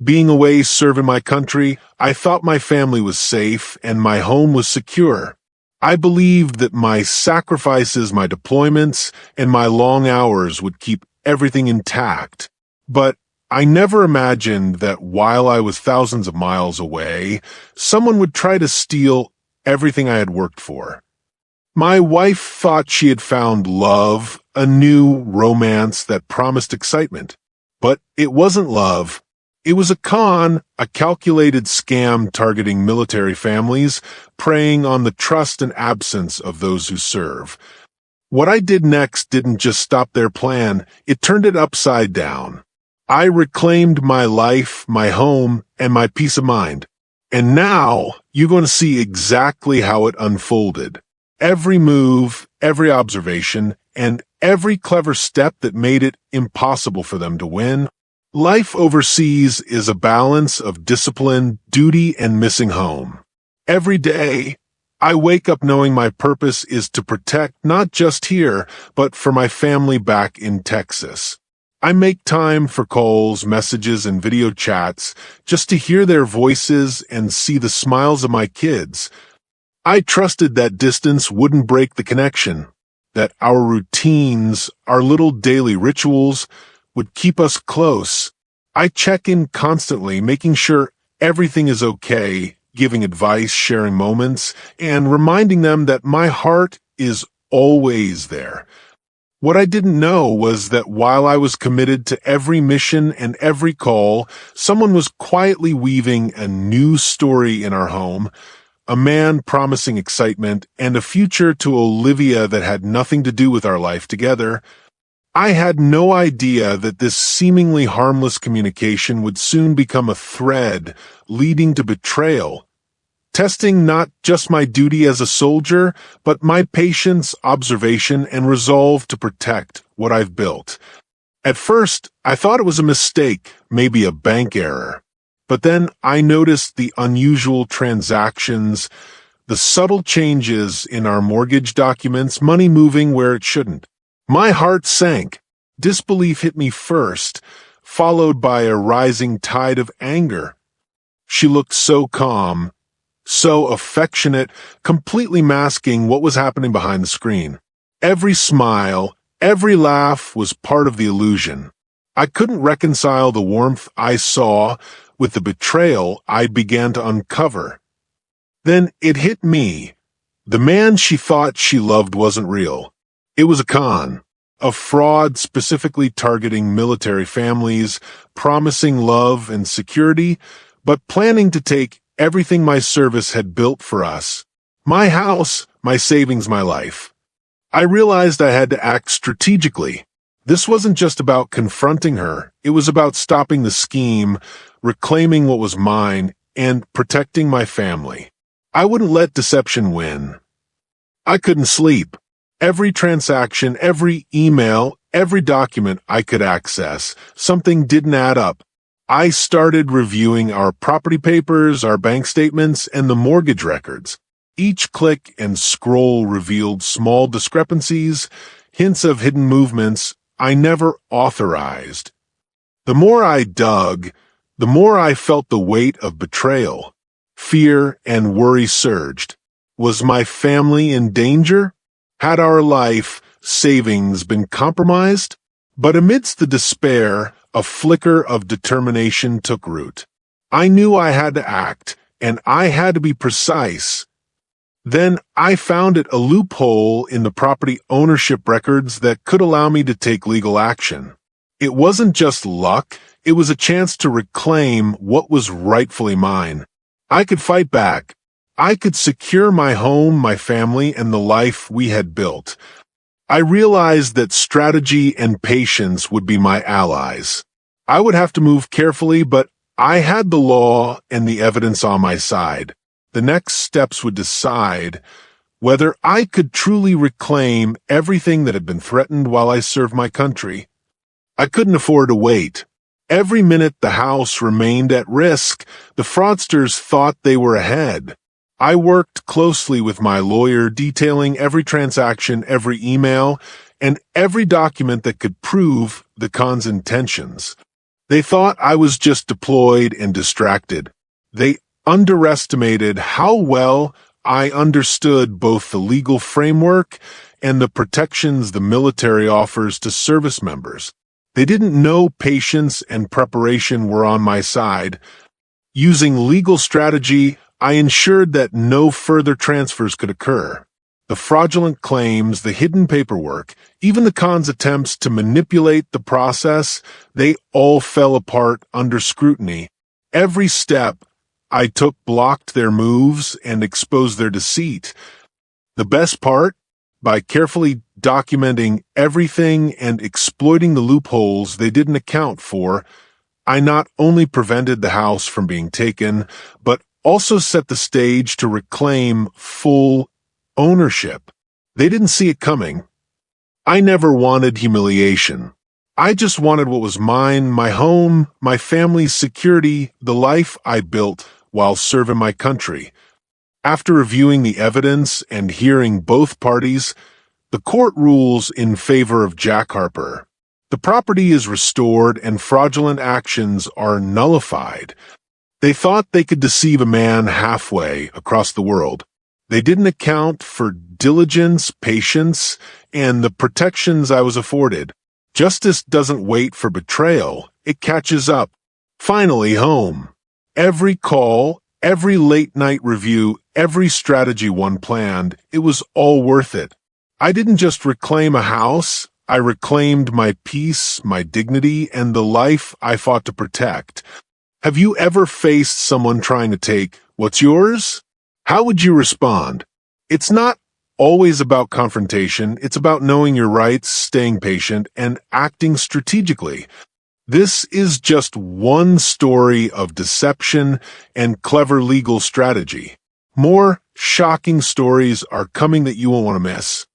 Being away serving my country, I thought my family was safe and my home was secure. I believed that my sacrifices, my deployments, and my long hours would keep everything intact. But I never imagined that while I was thousands of miles away, someone would try to steal everything I had worked for. My wife thought she had found love, a new romance that promised excitement. But it wasn't love. It was a con, a calculated scam targeting military families, preying on the trust and absence of those who serve. What I did next didn't just stop their plan, it turned it upside down. I reclaimed my life, my home, and my peace of mind. And now, you're going to see exactly how it unfolded. Every move, every observation, and every clever step that made it impossible for them to win. Life overseas is a balance of discipline, duty, and missing home. Every day, I wake up knowing my purpose is to protect not just here, but for my family back in Texas. I make time for calls, messages, and video chats just to hear their voices and see the smiles of my kids. I trusted that distance wouldn't break the connection, that our routines, our little daily rituals, would keep us close. I check in constantly, making sure everything is okay, giving advice, sharing moments, and reminding them that my heart is always there. What I didn't know was that while I was committed to every mission and every call, someone was quietly weaving a new story in our home, a man promising excitement, and a future to Olivia that had nothing to do with our life together. I had no idea that this seemingly harmless communication would soon become a thread leading to betrayal, testing not just my duty as a soldier, but my patience, observation, and resolve to protect what I've built. At first, I thought it was a mistake, maybe a bank error. But then I noticed the unusual transactions, the subtle changes in our mortgage documents, money moving where it shouldn't. My heart sank. Disbelief hit me first, followed by a rising tide of anger. She looked so calm, so affectionate, completely masking what was happening behind the screen. Every smile, every laugh was part of the illusion. I couldn't reconcile the warmth I saw with the betrayal I began to uncover. Then it hit me. The man she thought she loved wasn't real. It was a con, a fraud specifically targeting military families, promising love and security, but planning to take everything my service had built for us. My house, my savings, my life. I realized I had to act strategically. This wasn't just about confronting her. It was about stopping the scheme, reclaiming what was mine, and protecting my family. I wouldn't let deception win. I couldn't sleep. Every transaction, every email, every document I could access, something didn't add up. I started reviewing our property papers, our bank statements, and the mortgage records. Each click and scroll revealed small discrepancies, hints of hidden movements I never authorized. The more I dug, the more I felt the weight of betrayal. Fear and worry surged. Was my family in danger? Had our life, savings been compromised? But amidst the despair, a flicker of determination took root. I knew I had to act, and I had to be precise. Then I found a loophole in the property ownership records that could allow me to take legal action. It wasn't just luck, it was a chance to reclaim what was rightfully mine. I could fight back. I could secure my home, my family, and the life we had built. I realized that strategy and patience would be my allies. I would have to move carefully, but I had the law and the evidence on my side. The next steps would decide whether I could truly reclaim everything that had been threatened while I served my country. I couldn't afford to wait. Every minute the house remained at risk, the fraudsters thought they were ahead. I worked closely with my lawyer, detailing every transaction, every email, and every document that could prove the con's intentions. They thought I was just deployed and distracted. They underestimated how well I understood both the legal framework and the protections the military offers to service members. They didn't know patience and preparation were on my side. Using legal strategy, I ensured that no further transfers could occur. The fraudulent claims, the hidden paperwork, even the cons' attempts to manipulate the process, they all fell apart under scrutiny. Every step I took blocked their moves and exposed their deceit. The best part? By carefully documenting everything and exploiting the loopholes they didn't account for, I not only prevented the house from being taken, but also set the stage to reclaim full ownership. They didn't see it coming. I never wanted humiliation. I just wanted what was mine, my home, my family's security, the life I built while serving my country. After reviewing the evidence and hearing both parties, the court rules in favor of Jack Harper. The property is restored and fraudulent actions are nullified. They thought they could deceive a man halfway across the world. They didn't account for diligence, patience, and the protections I was afforded. Justice doesn't wait for betrayal. It catches up. Finally, home. Every call, every late-night review, every strategy one planned, it was all worth it. I didn't just reclaim a house. I reclaimed my peace, my dignity, and the life I fought to protect. Have you ever faced someone trying to take what's yours? How would you respond? It's not always about confrontation. It's about knowing your rights, staying patient, and acting strategically. This is just one story of deception and clever legal strategy. More shocking stories are coming that you won't want to miss.